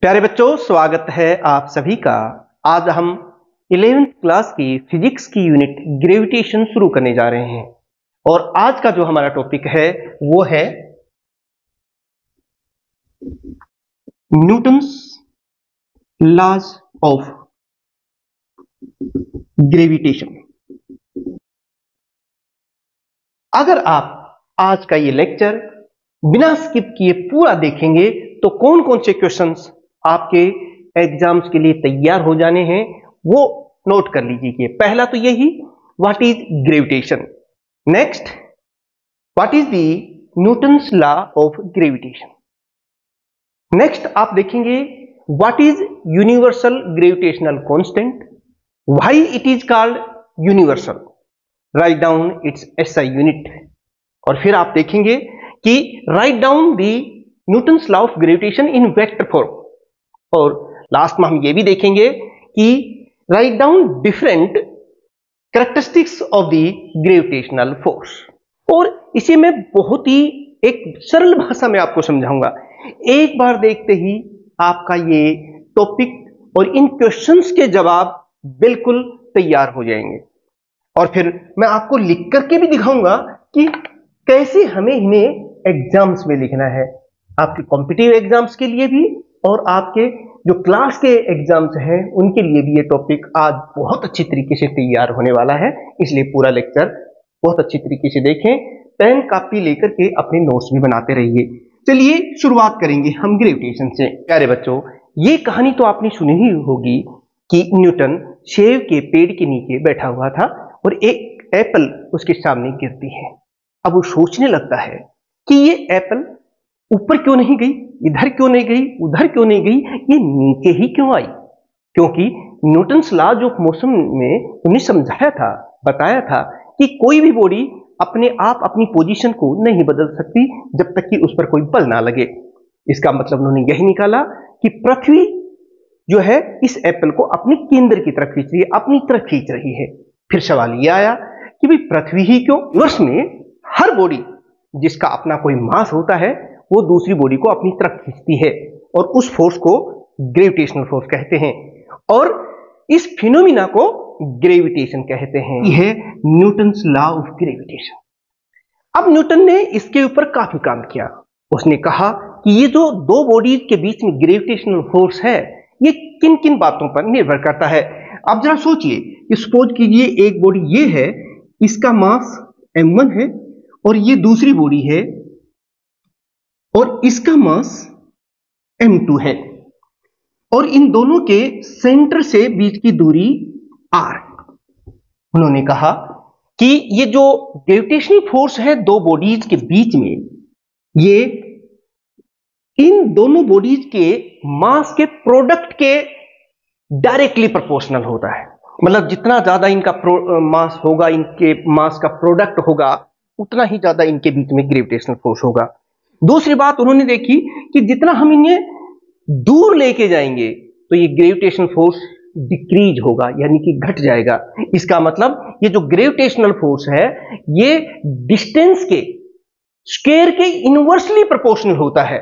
प्यारे बच्चों, स्वागत है आप सभी का। आज हम 11th क्लास की फिजिक्स की यूनिट ग्रेविटेशन शुरू करने जा रहे हैं और आज का जो हमारा टॉपिक है वो है न्यूटन्स लॉज ऑफ ग्रेविटेशन। अगर आप आज का ये लेक्चर बिना स्किप किए पूरा देखेंगे तो कौन कौन से क्वेश्चंस आपके एग्जाम्स के लिए तैयार हो जाने हैं वो नोट कर लीजिए। पहला तो यही, what is gravitation. Next, what is the Newton's law of gravitation. Next आप देखेंगे what is universal gravitational constant, why it is called universal, right down its SI unit. और फिर आप देखेंगे कि write down the Newton's law of gravitation in vector form. और last में हम ये भी देखेंगे कि write down different characteristics of the gravitational force. और इसे मैं बहुत ही एक सरल भाषा में आपको समझाऊंगा। एक बार देखते ही आपका ये टॉपिक और इन क्वेश्चंस के जवाब बिल्कुल तैयार हो जाएंगे। और फिर मैं आपको लिख करके भी दिखाऊंगा कि कैसे हमें इन्हें एग्जाम्स में लिखना है, आपके कॉम्पिटिटिव एग्जाम्स के लिए भी और आपके जो क्लास के एग्जाम्स हैं उनके लिए भी। ये टॉपिक आज बहुत अच्छी तरीके से तैयार होने वाला है, इसलिए पूरा लेक्चर बहुत अच्छी तरीके से देखें। पेन कापी लेकर के अपने नोट्स भी बनाते रहिए। चलिए शुरुआत करेंगे हम ग्रेविटेशन से। प्यारे बच्चों, ये कहानी तो आपने सुनी ही होगी कि न्यूटन सेब के पेड़ के नीचे बैठा हुआ था और एक एप्पल उसके सामने गिरती है। अब वो सोचने लगता है कि ये एप्पल ऊपर क्यों नहीं गई, इधर क्यों नहीं गई, उधर क्यों नहीं गई, ये नीचे ही क्यों आई। क्योंकि न्यूटन्स लॉ जो मोशन में उन्हें समझाया था, बताया था कि कोई भी बॉडी अपने आप अपनी पोजीशन को नहीं बदल सकती जब तक कि उस पर कोई बल ना लगे। इसका मतलब उन्होंने यही निकाला कि पृथ्वी जो है इस एप्पल को अपने केंद्र की तरफ खींच रही है, अपनी तरफ खींच रही है। फिर सवाल यह आया कि भाई पृथ्वी ही क्यों। यूनिवर्स में हर बॉडी जिसका अपना कोई मास होता है वो दूसरी बॉडी को अपनी तरफ खींचती है और उस फोर्स को ग्रेविटेशनल फोर्स कहते हैं और इस फिनोमिना को ग्रेविटेशन कहते हैं। यह है न्यूटन्स लॉ ऑफ ग्रेविटेशन। अब न्यूटन ने इसके ऊपर काफी काम किया। उसने कहा कि ये जो दो बॉडीज के बीच में ग्रेविटेशनल फोर्स है ये किन किन बातों पर निर्भर करता है। अब जरा सोचिए कि सपोज कीजिए एक बॉडी ये है, इसका मास m1 है और ये दूसरी बॉडी है और इसका मास m2 है और इन दोनों के सेंटर से बीच की दूरी r। उन्होंने कहा कि ये जो ग्रेविटेशनल फोर्स है दो बॉडीज के बीच में, ये इन दोनों बॉडीज के मास के प्रोडक्ट के डायरेक्टली प्रोपोर्शनल होता है। मतलब जितना ज्यादा इनका मास होगा, इनके मास का प्रोडक्ट होगा, उतना ही ज्यादा इनके बीच में ग्रेविटेशनल फोर्स होगा। दूसरी बात उन्होंने देखी कि जितना हम इन्हें दूर लेके जाएंगे तो ये ग्रेविटेशनल फोर्स डिक्रीज होगा, यानी कि घट जाएगा। इसका मतलब ये जो ग्रेविटेशनल फोर्स है ये डिस्टेंस के स्क्वायर के इनवर्सली प्रोपोर्शनल होता है।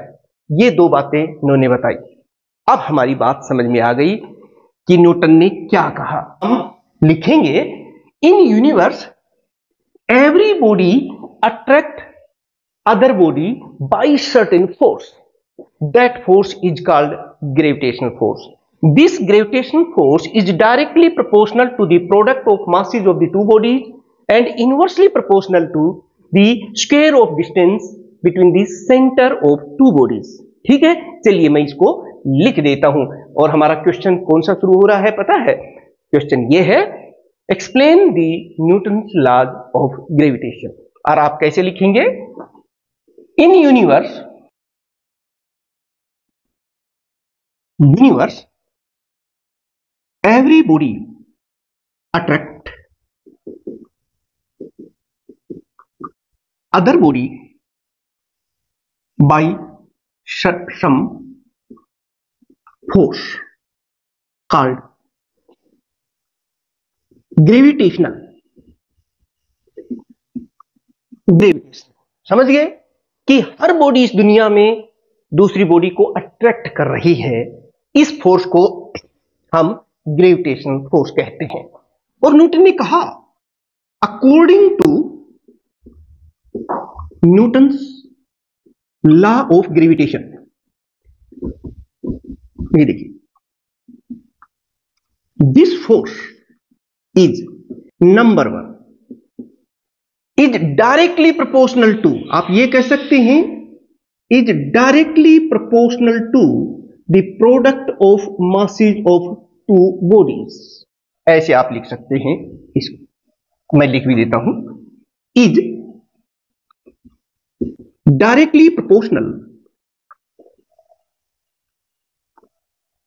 ये दो बातें उन्होंने बताई। अब हमारी बात समझ में आ गई कि न्यूटन ने क्या कहा। हम लिखेंगे in universe every body attract other body by certain force. That force is called gravitational force. This gravitational force is directly proportional to the product of masses of the two bodies and inversely proportional to the square of distance between the center of two bodies. ठीक है, चलिए मैं इसको लिख देता हूं और हमारा क्वेश्चन कौन सा शुरू हो रहा है पता है। क्वेश्चन ये है, explain the Newton's law of gravitation. और आप कैसे लिखेंगे, in universe every body attract other body by some force called gravitational। समझ गए कि हर बॉडी इस दुनिया में दूसरी बॉडी को अट्रैक्ट कर रही है इस फोर्स को हम ग्रेविटेशनल फोर्स कहते हैं। और न्यूटन ने कहा, according to Newton's law of gravitation, ये देखिए, this force is number 1 is directly proportional to, आप ये कह सकते हैं, is directly proportional to the product of masses of two bodies. ऐसे आप लिख सकते हैं, इसको मैं लिख भी देता हूं, is directly proportional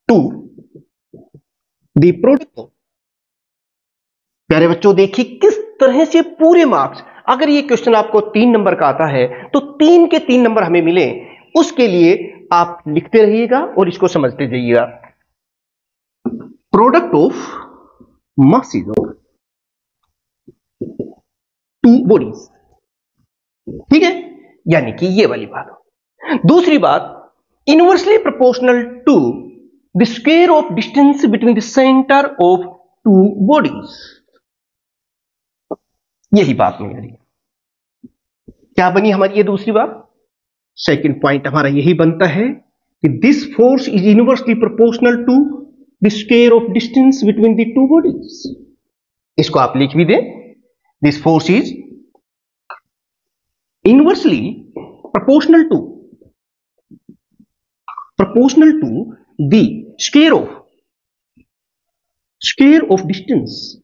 to the product of. प्यारे बच्चों, देखिए किस तरह से पूरे मार्क्स, अगर ये क्वेश्चन आपको 3 नंबर का आता है तो 3 के 3 नंबर हमें मिले, उसके लिए आप लिखते रहिएगा और इसको समझते जाइएगा। Product of masses of two bodies, ठीक है, यानी कि ये वाली बात। दूसरी बात, inversely proportional to the square of distance between the centre of two bodies. यही बात नहीं आ रही, क्या बनी हमारी ये दूसरी बात? सेकंड पॉइंट हमारा यही बनता है कि this force is inversely proportional to the square of distance between the two bodies. इसको आप लिख भी दें, this force is inversely proportional to the square of distance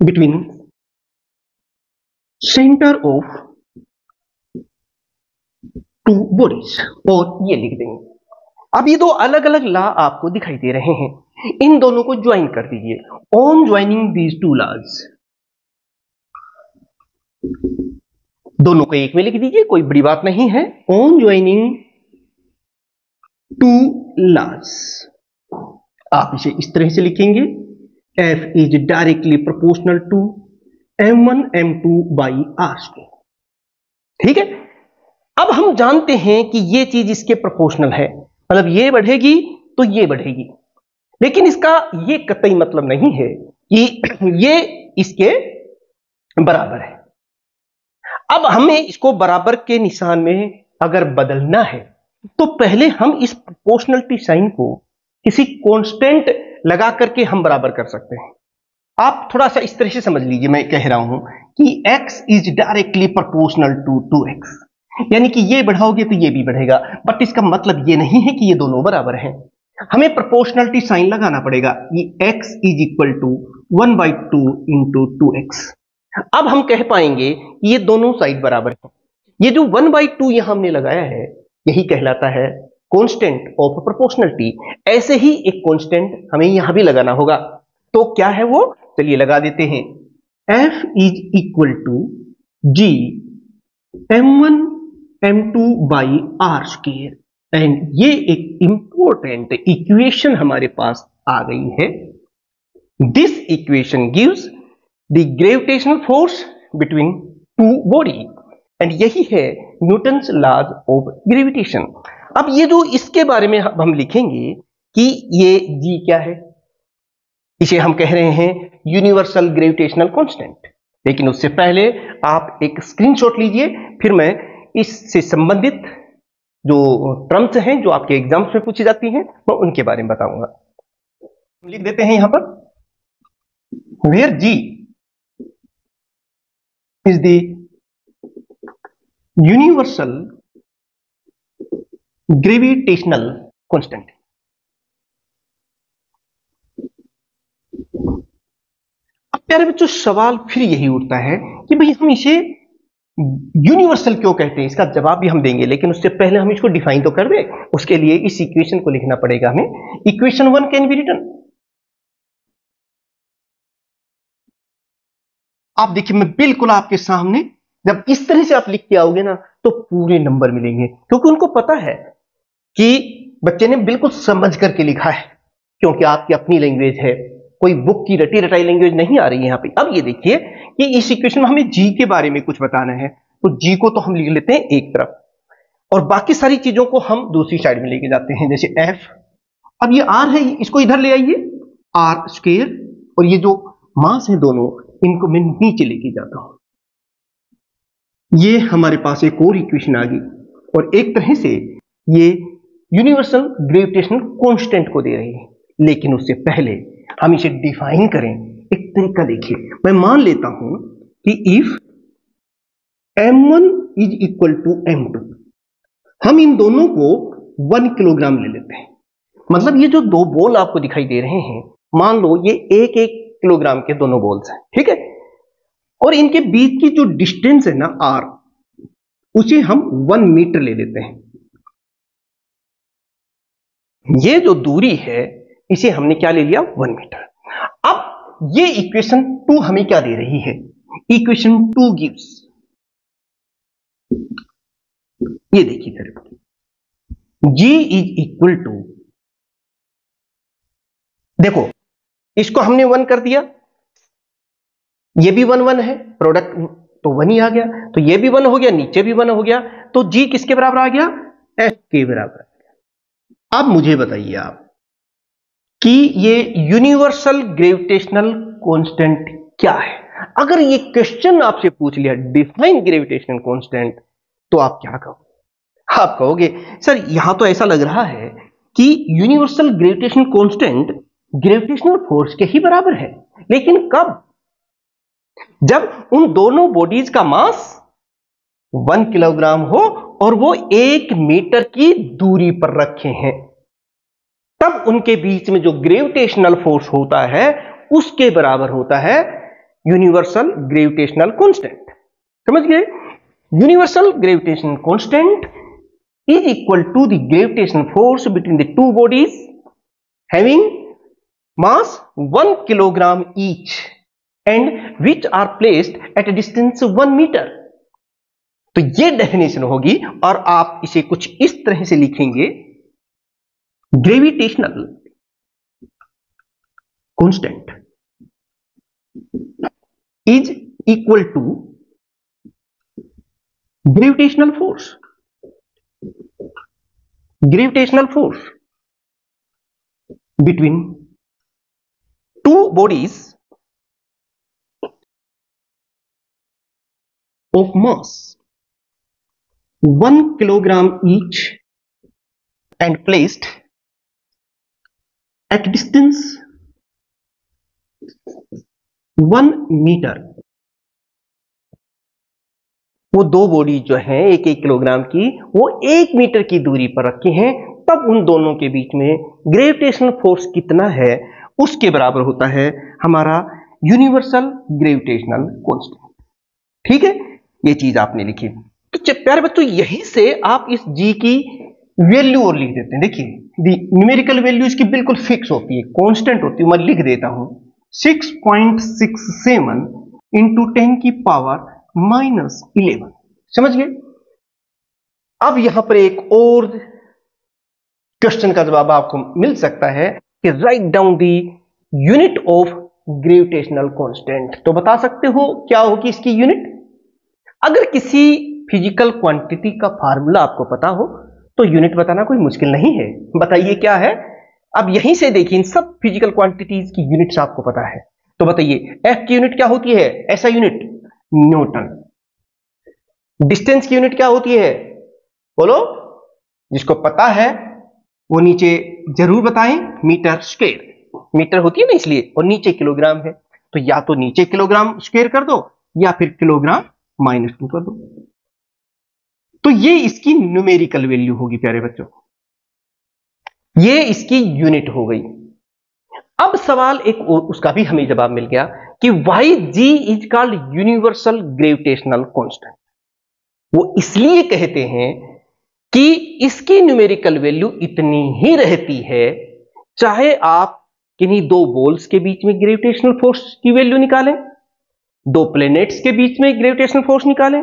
between centre of two bodies, और ये लिख देंगे। अब ये दो अलग अलग लॉ आपको दिखाई दे रहे हैं, इन दोनों को ज्वाइन कर दीजिए। On joining these two laws, दोनों को एक में लिख दीजिए, कोई बड़ी बात नहीं है। ऑन ज्वाइनिंग टू लॉज, आप इसे इस तरह से लिखेंगे, F is directly proportional to M1 M2 by R square, ठीक है। अब हम जानते हैं कि ये चीज इसके प्रोपोर्शनल है, मतलब ये बढ़ेगी तो ये बढ़ेगी, लेकिन इसका ये कतई मतलब नहीं है कि ये इसके बराबर है। अब हमें इसको बराबर के निशान में अगर बदलना है तो पहले हम इस प्रोपोर्शनलिटी साइन को किसी कांस्टेंट लगा करके हम बराबर कर सकते हैं। आप थोड़ा सा इस तरह से समझ लीजिए, मैं कह रहा हूं कि x is directly proportional to 2x, यानी कि ये बढ़ाओगे तो ये भी बढ़ेगा, बट इसका मतलब ये नहीं है कि ये दोनों बराबर हैं। हमें प्रोपोर्शनलिटी साइन लगाना पड़ेगा, ये x is equal to 1/2 into 2x। अब हम कह पाएंगे कि ये दोनों साइड बराबर है। ये जो 1/2 यहां हमने लगाया है, यही कहलाता है कांस्टेंट ऑफ प्रोपोर्शनलिटी। ऐसे ही एक कांस्टेंट हमें यहां भी लगाना होगा, तो क्या है वो, चलिए लगा देते हैं। F is equal to G M1 M2 by R square, and ये एक इंपॉर्टेंट इक्वेशन हमारे पास आ गई है। This equation gives the gravitational force between two body, and यही है न्यूटन्स लॉज ऑफ ग्रेविटेशन। अब ये जो इसके बारे में हम लिखेंगे कि ये G क्या है, इसे हम कह रहे हैं यूनिवर्सल ग्रेविटेशनल कांस्टेंट। लेकिन उससे पहले आप एक स्क्रीनशॉट लीजिए, फिर मैं इससे संबंधित जो टर्म्स हैं जो आपके एग्जाम्स में पूछी जाती हैं, मैं उनके बारे में बताऊंगा। लिख देते हैं यहां पर, where G is the universal gravitational constant. अब प्यारे बच्चों, सवाल फिर यही उठता है कि भाई हम इसे यूनिवर्सल क्यों कहते हैं। इसका जवाब भी हम देंगे, लेकिन उससे पहले हम इसको डिफाइन तो कर दें। उसके लिए इस इक्वेशन को लिखना पड़ेगा हमें। इक्वेशन 1 कैन बी रिटन, आप देखिए मैं बिल्कुल आपके सामने, जब इस तरह से आप लिख के आओगे ना तो पूरे नंबर मिलेंगे, क्योंकि उनको पता है कि बच्चे ने बिल्कुल समझ करके लिखा है, क्योंकि आपकी अपनी लैंग्वेज है, कोई बुक की रटी रटाई लैंग्वेज नहीं आ रही है यहां पे। अब ये देखिए कि इस इक्वेशन में हमें जी के बारे में कुछ बताना है, तो जी को तो हम लिख लेते हैं एक तरफ। और बाकी सारी चीजों को हम दूसरी साइड में लेके जाते हैं, जैसे एफ। अब ये आर है, इसको इधर ले आइए, आर स्क्वायर, और ये जो मास है दोनों, इनको मैं नीचे लेके जाता हूं। ये हमारे पास एक और इक्वेशन आ गई, और एक तरह से ये यूनिवर्सल ग्रेविटेशनल कांस्टेंट को दे रही है। लेकिन उससे पहले हम इसे डिफाइन करें। एक तरीका देखिए, मैं मान लेता हूं कि if m1 is equal to m2, हम इन दोनों को 1 किलोग्राम ले लेते हैं। मतलब ये जो दो बॉल आपको दिखाई दे रहे हैं, मान लो ये 1-1 किलोग्राम के दोनों बॉल्स हैं, ठीक है, और इनके बीच की जो डिस्टेंस है ना r, उसे हम 1 मीटर ले लेते हैं। ये जो दूरी है इसे हमने क्या ले लिया, 1 मीटर। अब ये इक्वेशन 2 हमें क्या दे रही है, इक्वेशन 2 गिव्स, ये देखिए G इज इक्वल टू, देखो इसको हमने 1 कर दिया, ये भी 1-1 है, प्रोडक्ट तो 1 ही आ गया, तो ये भी 1 हो गया, नीचे भी 1 हो गया, तो G किसके बराबर आ गया, F के बराबर आ गया। अब मुझे बताइए आप कि ये यूनिवर्सल ग्रेविटेशनल कांस्टेंट क्या है। अगर ये क्वेश्चन आपसे पूछ लिया डिफाइन ग्रेविटेशनल कांस्टेंट, तो आप क्या कहोगे? आप कहोगे सर यहां तो ऐसा लग रहा है कि universal gravitational constant gravitational force के ही बराबर है, लेकिन कब? जब उन दोनों बॉडीज का मास 1 किलोग्राम हो और वो 1 मीटर की दूरी पर रखे हैं, तब उनके बीच में जो ग्रेविटेशनल फोर्स होता है उसके बराबर होता है यूनिवर्सल ग्रेविटेशनल कांस्टेंट। समझ गए? Universal gravitational constant is equal to the gravitational force between the two bodies having mass 1 kilogram each and which are placed at a distance 1 meter। तो ये डेफिनेशन होगी, और आप इसे कुछ इस तरह से लिखेंगे, gravitational constant is equal to gravitational force between two bodies of mass 1 kilogram each and placed at distance 1 meter। वो दो बॉडी जो है 1-1 किलोग्राम की, वो 1 मीटर की दूरी पर रखे हैं, तब उन दोनों के बीच में ग्रेविटेशनल फोर्स कितना है उसके बराबर होता है हमारा यूनिवर्सल ग्रेविटेशनल कांस्टेंट। ठीक है, ये चीज आपने लिखी। तो प्यारे बच्चों, यहीं से आप इस जी की वैल्यू और लिख देते हैं। देखिए न्यूमेरिकल वैल्यू इसकी बिल्कुल फिक्स होती है, कांस्टेंट होती है। मैं लिख देता हूं 6.67 इंटू 10 की पावर -11। समझ गए? अब यहां पर एक और क्वेश्चन का जवाब आपको मिल सकता है कि write down the unit of gravitational constant. तो बता सकते हो क्या होगी इसकी यूनिट? अगर किसी फिजिकल क्वांटिटी का फार्मूला आपको पता हो तो यूनिट बताना कोई मुश्किल नहीं है। बताइए क्या है? अब यहीं से देखिए, इन सब फिजिकल क्वांटिटीज की यूनिट्स आपको पता है, तो बताइए एफ की यूनिट क्या होती है? ऐसा यूनिट न्यूटन। डिस्टेंस की यूनिट क्या होती है? बोलो, जिसको पता है वो नीचे जरूर बताएं। मीटर स्क्वायर, मीटर होती है ना इसलिए, और नीचे किलोग्राम है, तो या तो नीचे किलोग्राम स्क्वायर कर दो या फिर किलोग्राम -2 कर दो। तो ये इसकी न्यूमेरिकल वैल्यू होगी प्यारे बच्चों, ये इसकी यूनिट हो गई। अब सवाल एक और, उसका भी हमें जवाब मिल गया कि why G is called universal gravitational constant. वो इसलिए कहते हैं कि इसकी न्यूमेरिकल वैल्यू इतनी ही रहती है, चाहे आप किन्हीं दो बॉल्स के बीच में ग्रेविटेशनल फोर्स की वैल्यू निकालें, दो प्लैनेट्स के बीच में ग्रेविटेशनल फोर्स निकालें,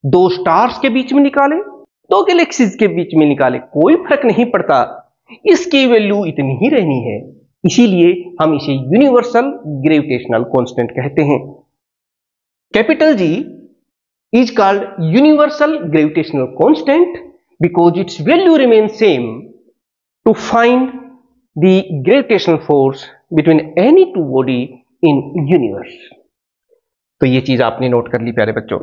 दो स्टार्स के बीच में निकालें, दो गैलेक्सीज के बीच में निकालें, कोई फर्क नहीं पड़ता, इसकी वैल्यू इतनी ही रहनी है। इसीलिए हम इसे यूनिवर्सल ग्रेविटेशनल कांस्टेंट कहते हैं। Capital G is called universal gravitational constant because its value remains same to find the gravitational force between any two body in universe। तो ये चीज आपने नोट कर ली प्यारे बच्चों।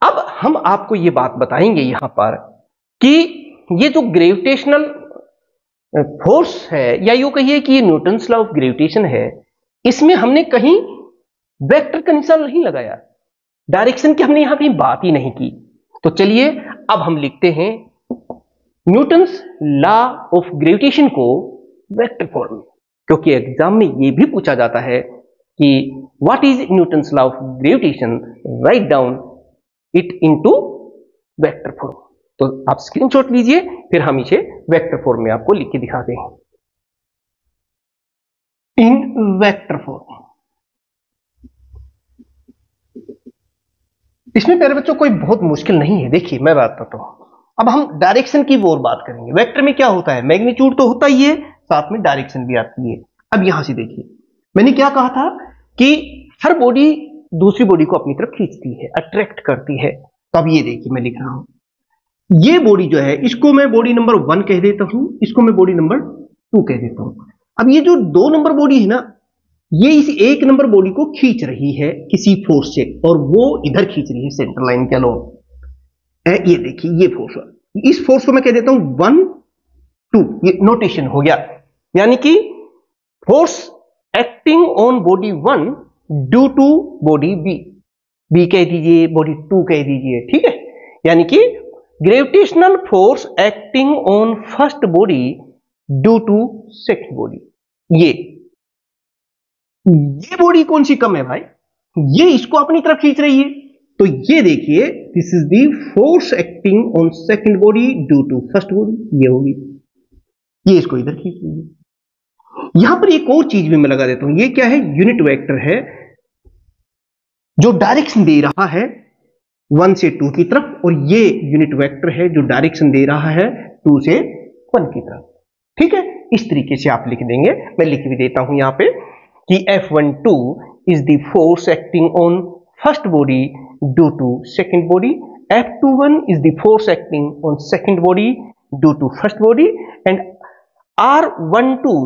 अब हम आपको ये बात बताएंगे यहां पर कि ये जो ग्रेविटेशनल फोर्स है, या यूं कहिए कि ये न्यूटन्स लॉ ऑफ ग्रेविटेशन है, इसमें हमने कहीं वेक्टर का निशान नहीं लगाया, डायरेक्शन की हमने यहां कहीं बात ही नहीं की। तो चलिए अब हम लिखते हैं न्यूटन्स लॉ ऑफ ग्रेविटेशन को वेक्टर फॉर्म में, क्योंकि एग्जाम में ये भी पूछा जाता है कि what is Newton's law of gravitation, write down it into vector form. तो आप स्क्रीनशॉट लीजिए, फिर हम इसे वेक्टर फॉर्म में आपको लिख के दिखाते हैं। इन वेक्टर फॉर्म, इसमें प्यारे बच्चों कोई बहुत मुश्किल नहीं है। देखिए मैं बात करता हूं, अब हम डायरेक्शन की और बात करेंगे। वेक्टर में क्या होता है, मैग्नीट्यूड तो होता ही है, साथ में डायरेक्शन भी आती है। अब यहां से देखिए मैंने क्या कहा था कि हर बॉडी दूसरी बॉडी को अपनी तरफ खींचती है, अट्रैक्ट करती है। तो अब ये देखिए मैं लिख रहा हूं, ये बॉडी जो है इसको मैं बॉडी नंबर 1 कह देता हूं, इसको मैं बॉडी नंबर 2 कह देता हूं। अब ये जो 2 नंबर बॉडी है ना, ये इस 1 नंबर बॉडी को खींच रही है किसी फोर्स से, और वो इधर खींच रही है सेंटर लाइन के अलोंग। ये देखिए ये फोर्स, इस फोर्स को मैं कह देता हूं 1 2, ये नोटेशन हो गया। यानी कि force acting on body 1 due to body B कह दीजिए, बॉडी 2 कह दीजिए, ठीक है। यानी कि gravitational force acting on first body due to second body. ये बॉडी कौन सी कम है भाई, ये इसको अपनी तरफ खींच रही है। तो ये देखिए this is the force acting on second body due to first body, ये होगी, ये इसको इधर खींच लीजिए। यहां पर एक और चीज भी मैं लगा देता हूं, ये क्या है, यूनिट वेक्टर है जो डायरेक्शन दे रहा है 1 से 2 की तरफ, और ये यूनिट वेक्टर है जो डायरेक्शन दे रहा है 2 से 1 की तरफ। ठीक है, इस तरीके से आप लिख देंगे। मैं लिख भी देता हूं यहां पे कि F12 is the force acting on first body due to second body, F21 is the force acting on second body due to first body, and R12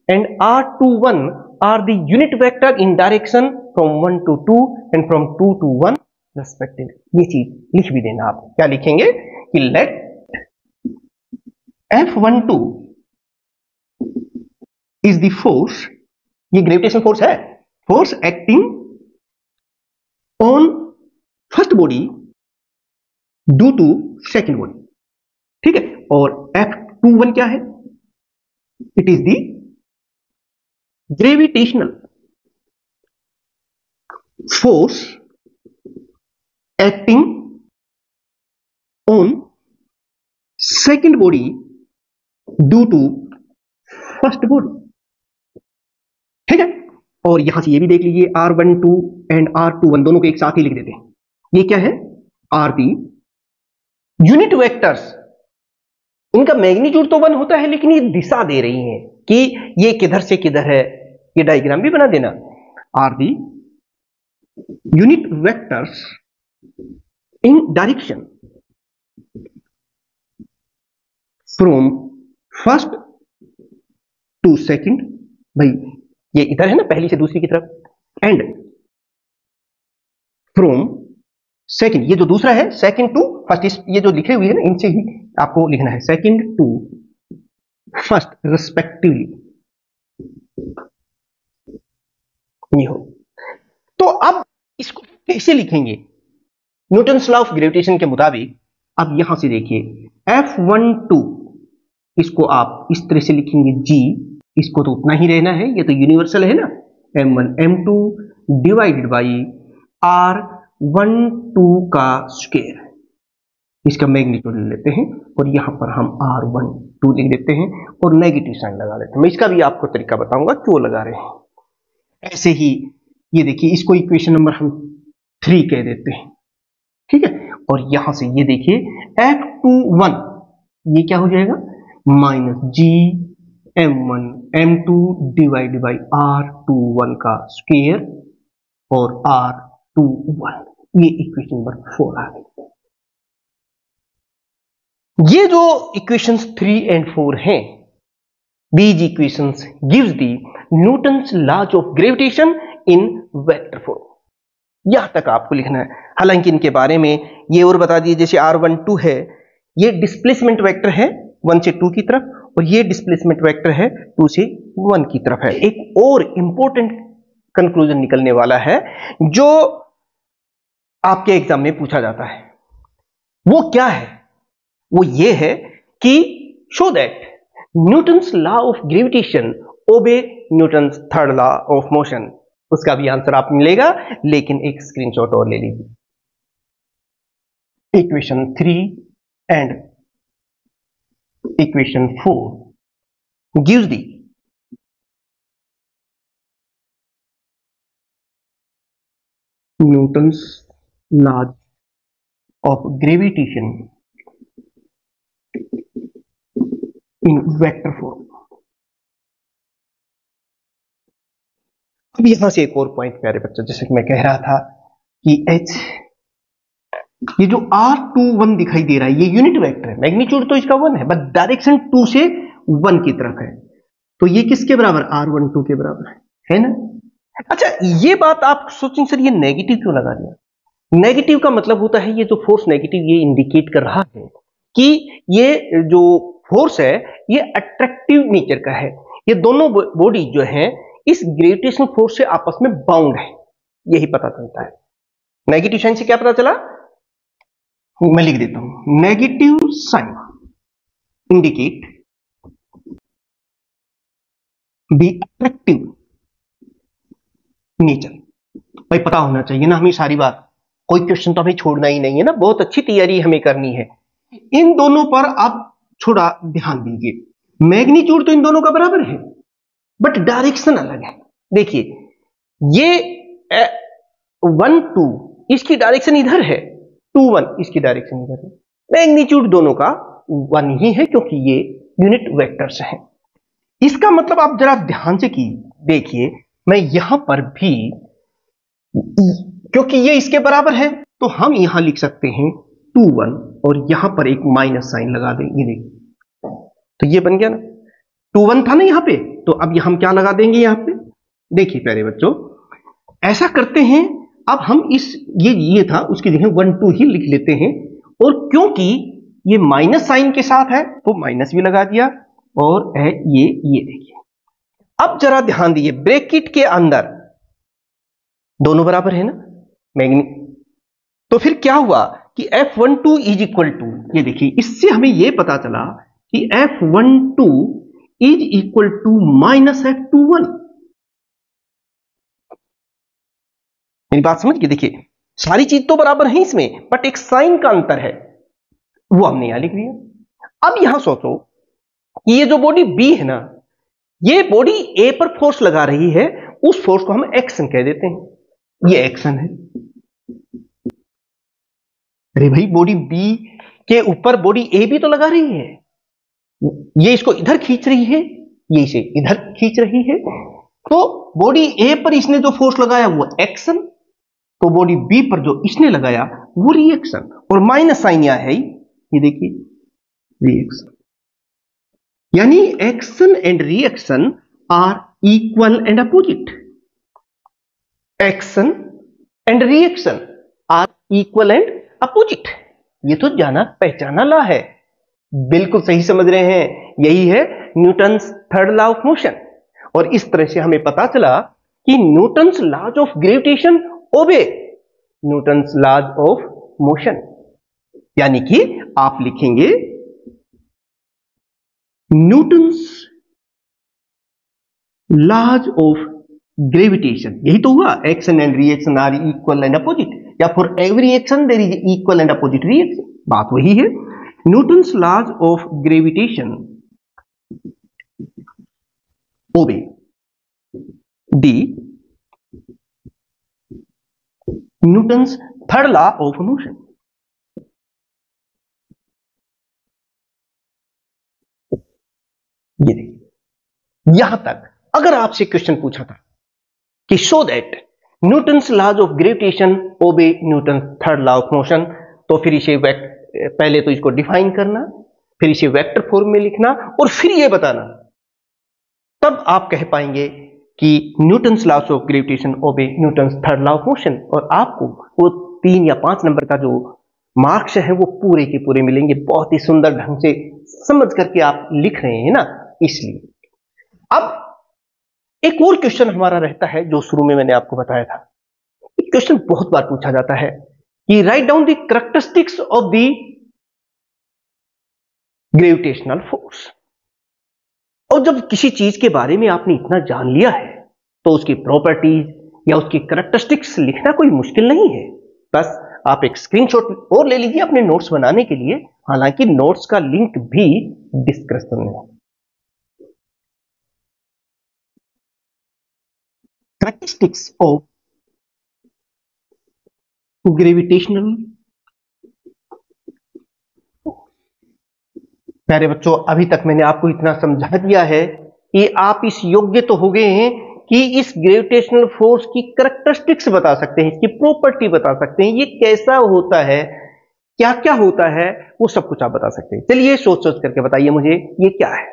and R21 are the unit vector in direction from 1 to 2 and from 2 to 1 respectively। ये चीज लिख भी देना। आप क्या लिखेंगे कि let F12 is the force, ये ग्रेविटेशन फोर्स है, force acting on first body due to second body, ठीक है। और F21 क्या है, it is the gravitational force acting on second body due to first body, ठीक है। और यहां से ये भी देख लीजिए R12 एंड R21 दोनों को एक साथ ही लिख देते हैं। ये क्या है, आर दी यूनिट वेक्टर्स, इनका मैग्नीट्यूड तो 1 होता है, लेकिन ये दिशा दे रही हैं कि ये किधर से किधर है। ये डायग्राम भी बना देना। Are the unit vectors in direction from first to second, भाई ये इधर है ना, पहली से दूसरी की तरफ, एंड फ्रॉम सेकंड, ये जो दूसरा है सेकंड टू फर्स्ट, ये जो लिखे हुए हैं ना, इनसे ही आपको लिखना है, सेकंड टू फर्स्ट रिस्पेक्टिवली, ये हो। तो अब इसको कैसे लिखेंगे न्यूटन्स लॉ ऑफ ग्रेविटेशन के मुताबिक। अब यहां से देखिए F12 इसको आप इस तरह से लिखेंगे G, इसको तो उतना ही रहना है, ये तो यूनिवर्सल है ना, M1 M2 divided by R12 का स्क्वायर, इसका मैग्नीट्यूड ले लेते हैं और यहां पर हम R12 लिख देते हैं और नेगेटिव साइन लगा देते हैं। मैं इसका भी आपको तरीका बताऊंगा क्यों लगा रहे हैं। ऐसे ही ये देखिए, इसको इक्वेशन नंबर हम 3 कह देते हैं, ठीक है। और यहां से ये देखिए F21 ये क्या हो जाएगा, minus G M1 M2 divide by R21 का स्क्वायर और R21, ये इक्वेशन नंबर 4 आ गई। ये जो इक्वेशंस 3 एंड 4 हैं, these equations gives the Newton's laws of gravitation in vector form. यहां तक आपको लिखना है। हालांकि इनके बारे में ये और बता दिए, जैसे r12 है, ये डिस्प्लेसमेंट वेक्टर है 1 से 2 की तरफ, और ये डिस्प्लेसमेंट वेक्टर है 2 से 1 की तरफ है। एक और इंपॉर्टेंट कंक्लूजन निकलने वाला है जो आपके एग्जाम में पूछा जाता है, वो क्या है? वो ये है कि show that Newton's law of gravitation obey Newton's third law of motion. उसका भी आंसर आप मिलेगा, लेकिन एक स्क्रीनशॉट और ले लीजिए। Equation 3 and equation 4 gives the Newton's law of gravitation in vector form. अब यहां से एक और पॉइंट प्यारे बच्चों, जैसे कि मैं कह रहा था कि h, ये जो r21 दिखाई दे रहा है, ये यूनिट वेक्टर है, मैग्नीट्यूड तो इसका 1 है, बट डायरेक्शन 2 से 1 की तरफ है, तो ये किसके बराबर? r12 के बराबर है ना? अच्छा, ये बात आप सोचेंगे सर ये नेगेटिव क्यों लगा दिया? नेगेटिव का मतलब होता है, ये जो फोर्स नेगेटिव, ये इंडिकेट कर रहा है कि ये जो फोर्स है ये अट्रैक्टिव नेचर का है। ये दोनों बॉडी जो है इस ग्रेविटेशनल फोर्स से आपस में बाउंड है, यही पता चलता है। नेगेटिव साइन से क्या पता चला? मैं लिख देता हूं, negative sign indicate the attractive nature. भाई पता होना चाहिए ना हमें सारी बात, कोई क्वेश्चन तो हमें छोड़ना ही नहीं है ना, बहुत अच्छी तैयारी हमें करनी है। इन दोनों पर आप थोड़ा ध्यान दीजिए, मैग्नीट्यूड तो इन दोनों का बराबर है, बट डायरेक्शन अलग है। देखिए ये 1 2 इसकी डायरेक्शन इधर है, 2 1 इसकी डायरेक्शन इधर है। मैग्नीट्यूड दोनों का 1 ही है क्योंकि ये यूनिट वेक्टर्स हैं। इसका मतलब आप जरा ध्यान से देखिए, मैं यहां पर भी, क्योंकि ये इसके बराबर है तो हम यहां लिख सकते हैं 2 1 और यहां पर एक माइनस साइन लगा देंगे। देखिए तो ये बन गया ना, 2 1 था ना यहां पे, तो अब हम क्या लगा देंगे यहां पे? देखिए प्यारे बच्चों, ऐसा करते हैं, अब हम इस ये था उसकी जगह 1 2 ही लिख लेते हैं, और क्योंकि ये माइनस साइन के साथ है तो माइनस भी लगा दिया, और है ये देखिए। अब जरा ध्यान दीजिए, ब्रैकेट के अंदर दोनों बराबर है ना तो फिर क्या हुआ कि F12 इज इक्वल टू, ये देखिए इससे हमें यह पता चला कि F12 is equal to minus F21। मेरी बात समझ गए? देखिए सारी चीज तो बराबर है इसमें, बट एक साइन का अंतर है, वो हमने यहां लिख दिया। अब यहां सोचो कि ये जो बॉडी B है ना, ये बॉडी A पर फोर्स लगा रही है, उस फोर्स को हम एक्शन कह देते हैं, ये एक्शन है। अरे भाई बॉडी B के ऊपर बॉडी A भी तो लगा रही है, ये इसको इधर खींच रही है, ये इसे इधर खींच रही है, तो बॉडी A पर इसने जो फोर्स लगाया वो एक्शन, तो बॉडी B पर जो इसने लगाया वो रिएक्शन, और माइनस साइन यहां है, ये देखिए रिएक्शन। यानी action and reaction are equal and opposite. Action and reaction are equal and opposite. ये तो जाना पहचाना लॉ है, बिल्कुल सही समझ रहे हैं, यही है Newton's third law of motion. और इस तरह से हमें पता चला कि Newton's laws of gravitation obey Newton's laws of motion. यानी कि आप लिखेंगे न्यूटन्स लॉज ऑफ ग्रेविटेशन, यही तो हुआ, action and reaction are equal and opposite, या for every action there is equal and opposite reaction, बात वही है। Newton's laws of gravitation obey the Newton's third law of motion. ये देखिए, यहां तक अगर आपसे क्वेश्चन पूछा था कि show that Newton's laws of gravitation obey Newton's third law of motion, तो फिर इसे पहले तो इसको डिफाइन करना, फिर इसे वेक्टर फॉर्म में लिखना और फिर ये बताना, तब आप कह पाएंगे कि Newton's laws of gravitation obey Newton's third law of motion, और आपको वो 3 या 5 नंबर का जो मार्क्स है वो पूरे के पूरे मिलेंगे। बहुत ही सुंदर ढंग से समझ करके आप लिख रहे हैं ना, इसलिए। अब एक और क्वेश्चन हमारा रहता है जो शुरू में मैंने आपको बताया था। एक क्वेश्चन बहुत बार पूछा जाता है कि write down the characteristics of the gravitational force. और जब किसी चीज के बारे में आपने इतना जान लिया है तो उसकी प्रॉपर्टीज या उसकी कैरेक्टरिस्टिक्स लिखना कोई मुश्किल नहीं है। बस आप एक स्क्रीनशॉट और ले लीजिए अपने नोट्स बनाने के लिए, हालांकि नोट्स का लिंक भी डिस्क्रिप्शन में है। Characteristics of gravitational. प्यारे बच्चों, अभी तक मैंने आपको इतना समझा दिया है कि आप इस योग्य तो हो गए हैं कि इस ग्रेविटेशनल फोर्स की कैरेक्टरिस्टिक्स बता सकते हैं, इसकी प्रॉपर्टी बता सकते हैं, ये कैसा होता है, क्या क्या होता है, वो सब कुछ आप बता सकते हैं। चलिए सोच सोच करके बताइए मुझे ये क्या है।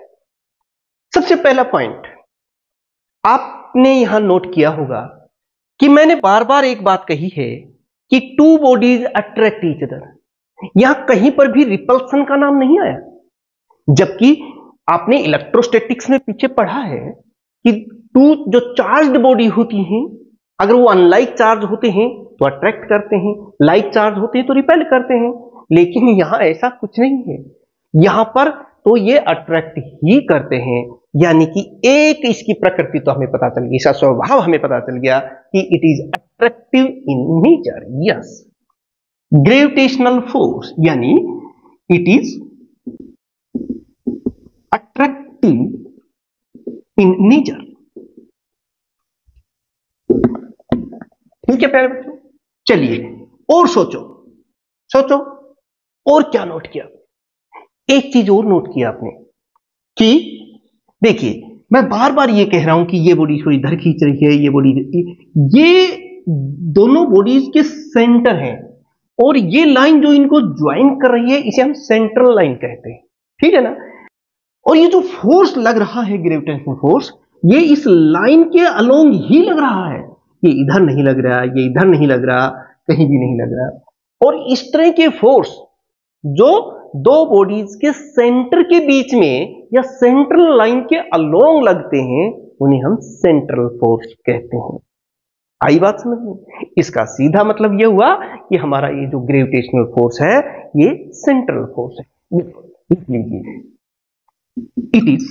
सबसे पहला पॉइंट आपने यहां नोट किया होगा कि मैंने बार बार एक बात कही है कि two bodies attract each other. यहां कहीं पर भी रिपल्सन का नाम नहीं आया, जबकि आपने इलेक्ट्रोस्टैटिक्स में पीछे पढ़ा है कि टू जो चार्ज्ड बॉडी होती हैं, अगर वो अनलाइक चार्ज होते हैं तो अट्रैक्ट करते हैं, लाइक चार्ज होते हैं तो रिपेल करते हैं। लेकिन यहां ऐसा कुछ नहीं है, यहां पर तो ये अट्रैक्ट ही करते हैं। यानी कि एक इसकी प्रकृति तो हमें पता चल गई, इसका स्वभाव हमें पता चल गया कि it is attractive in nature. Yes, gravitational force यानी it is attractive in nature. ठीक है प्यारे बच्चों, चलिए और सोचो सोचो और क्या नोट किया। एक चीज और नोट किया आपने कि देखिए, मैं बार बार ये कह रहा हूं कि ये बॉडी को इधर खींच रही है, ये बॉडी, ये दोनों बॉडीज के सेंटर हैं, और ये लाइन जो इनको ज्वाइन कर रही है इसे हम सेंट्रल लाइन कहते हैं। ठीक है ना। और ये जो फोर्स लग रहा है ग्रेविटेशनल फोर्स, ये इस लाइन के अलोंग ही लग रहा है, ये इधर नहीं लग रहा, ये इधर नहीं लग रहा, कहीं भी नहीं लग रहा। और इस तरह के फोर्स जो दो बॉडीज के सेंटर के बीच में या सेंट्रल लाइन के अलोंग लगते हैं उन्हें हम सेंट्रल फोर्स कहते हैं। आई बात समझ में? इसका सीधा मतलब यह हुआ कि हमारा ये जो ग्रेविटेशनल फोर्स है ये सेंट्रल फोर्स है। लिख लीजिए, it is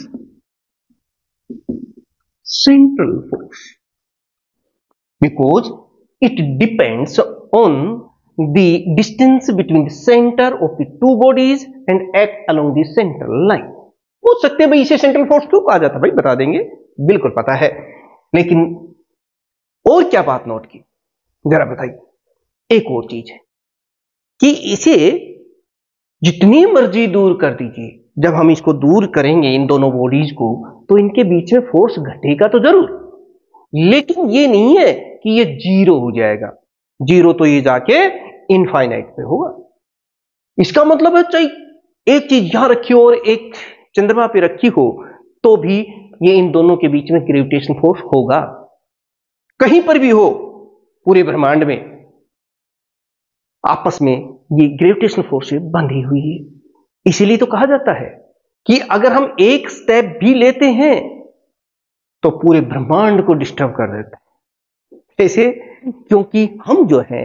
central force because it depends on the distance between the center of the two bodies and act along the central line। पूछ सकते हैं भाई इसे सेंट्रल फोर्स क्यों कहा जाता है? भाई बता देंगे, बिल्कुल पता है, लेकिन और क्या बात नोट की जरा बताइए। एक और चीज है कि इसे जितनी मर्जी दूर कर दीजिए, जब हम इसको दूर करेंगे इन दोनों बॉडीज को तो इनके बीच में फोर्स घटेगा तो जरूर, लेकिन ये नहीं है कि ये जीरो हो जाएगा। जीरो तो ये जाके इनफाइनाइट पे होगा। इसका मतलब है चाहे एक चीज यहां रखी हो और एक चंद्रमा पे रखी हो तो भी ये इन दोनों के बीच में ग्रेविटेशन फोर्स होगा, कहीं पर भी हो पूरे ब्रह्मांड में आपस में ये ग्रेविटेशन फोर्स से बंधी हुई है। इसीलिए तो कहा जाता है कि अगर हम एक स्टेप भी लेते हैं तो पूरे ब्रह्मांड को डिस्टर्ब कर देता है। कैसे? क्योंकि हम जो है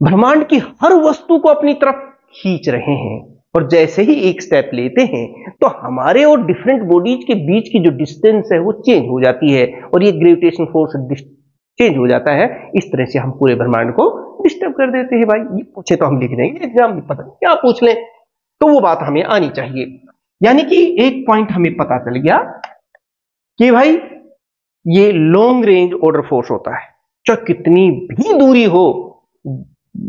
ब्रह्मांड की हर वस्तु को अपनी तरफ खींच रहे हैं, और जैसे ही एक स्टेप लेते हैं तो हमारे और डिफरेंट बॉडीज के बीच की जो डिस्टेंस है वो चेंज हो जाती है, और ये ग्रेविटेशन फोर्स चेंज हो जाता है। इस तरह से हम पूरे ब्रह्मांड को डिस्टर्ब कर देते हैं। भाई ये पूछे तो हम लिख देंगे, एग्जाम में पता नहीं क्या पूछ लें, तो वो बात हमें आनी चाहिए। यानी कि एक पॉइंट हमें पता चल गया कि भाई ये लॉन्ग रेंज ऑर्डर फोर्स होता है, चाहे कितनी भी दूरी हो,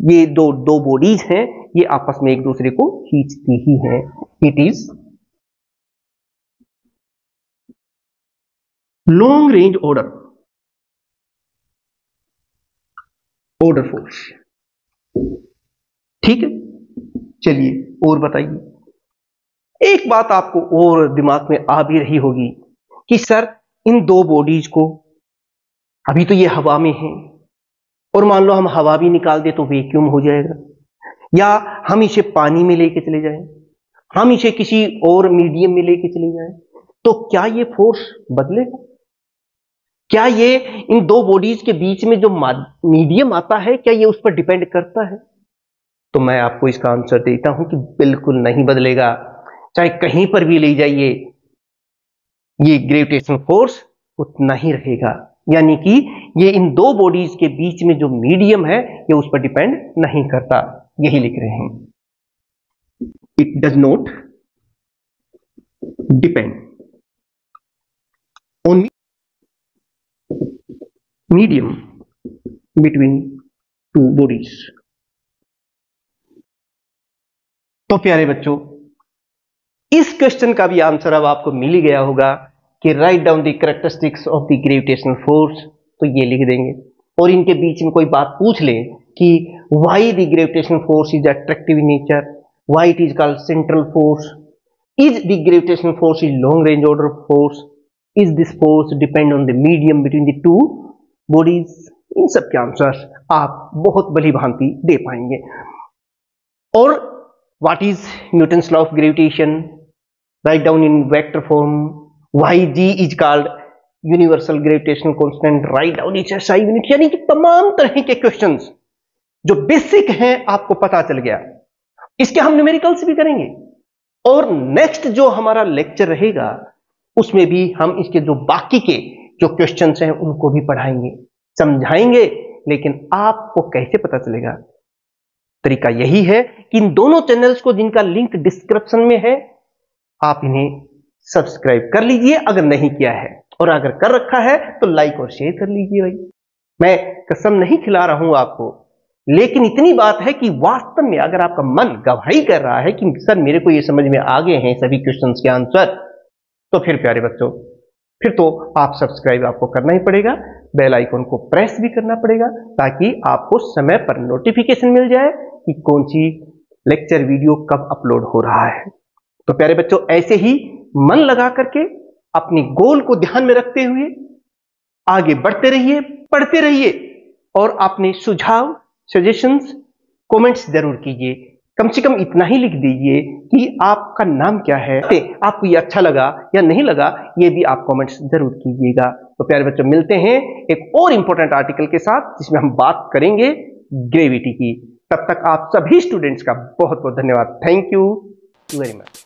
ये दो बॉडीज हैं, ये आपस में एक दूसरे को खींचती ही हैं। It is long range order force. ठीक है, चलिए और बताइए। एक बात आपको और दिमाग में आ भी रही होगी कि सर इन दो बॉडीज को, अभी तो ये हवा में है और मान लो हम हवा भी निकाल दे तो वैक्यूम हो जाएगा, या हम इसे पानी में लेके चले जाएं, हम इसे किसी और मीडियम में लेके चले जाएं, तो क्या ये फोर्स बदलेगा? क्या ये इन दो बॉडीज के बीच में जो मीडियम आता है, क्या ये उस पर डिपेंड करता है? तो मैं आपको इसका आंसर देता हूं कि बिल्कुल नहीं बदलेगा। चाहे कहीं पर भी ले जाइए, ये ग्रेविटेशनल फोर्स उतना ही रहेगा। यानी कि ये इन दो बॉडीज के बीच में जो मीडियम है ये उस पर डिपेंड नहीं करता, यही लिख रहे हैं। It does not depend on medium between two bodies. तो प्यारे बच्चों, इस क्वेश्चन का भी आंसर अब आपको मिल ही गया होगा कि write down the characteristics of the gravitational force. तो ये लिख देंगे, और इनके बीच में कोई बात पूछ ले कि why the gravitational force is attractive in nature, why it is called central force, is the gravitational force is long range order force, is this force depend on the medium between the two bodies, इन सब के answer आप बहुत भली भांति दे पाएंगे। और what is Newton's law of gravitation, write down in vector form, why G is called universal gravitational constant, write down its SI unit. यानी कि तमाम तरह के क्वेश्चंस जो बेसिक हैं आपको पता चल गया। इसके हम न्यूमेरिकल्स भी करेंगे, और नेक्स्ट जो हमारा लेक्चर रहेगा उसमें भी हम इसके जो बाकी के जो क्वेश्चंस हैं उनको भी पढ़ाएंगे, समझाएंगे। लेकिन आपको कैसे पता चलेगा? तरीका यही है कि इन दोनों चैनल्स को, जिनका लिंक डिस्क्रिप्शन में है, आप इन्हें सब्सक्राइब कर लीजिए अगर नहीं किया है, और अगर कर रखा है तो लाइक और शेयर कर लीजिए। भाई मैं कसम नहीं खिला रहा हूं आपको, लेकिन इतनी बात है कि वास्तव में अगर आपका मन गवाही कर रहा है कि सर मेरे को ये समझ में आ गए हैं सभी क्वेश्चंस के आंसर, तो फिर प्यारे बच्चों, फिर तो आप सब्सक्राइब आपको करना ही पड़ेगा, बेल आइकन को प्रेस भी करना पड़ेगा, ताकि आपको समय पर नोटिफिकेशन मिल जाए कि कौन सी लेक्चर वीडियो कब अपलोड हो रहा है। तो प्यारे बच्चों, ऐसे ही मन लगा करके अपनी गोल को ध्यान में रखते हुए आगे बढ़ते रहिए, पढ़ते रहिए, और अपने सुझाव, सजेशंस, कमेंट्स जरूर कीजिए। कम से कम इतना ही लिख दीजिए कि आपका नाम क्या है, आपको ये अच्छा लगा या नहीं लगा, ये भी आप कमेंट्स जरूर कीजिएगा। तो प्यारे बच्चों, मिलते हैं एक और इंपॉर्टेंट आर्टिकल के साथ जिसमें हम बात करेंगे ग्रेविटी की। तब तक आप सभी स्टूडेंट्स का बहुत बहुत धन्यवाद। Thank you very much.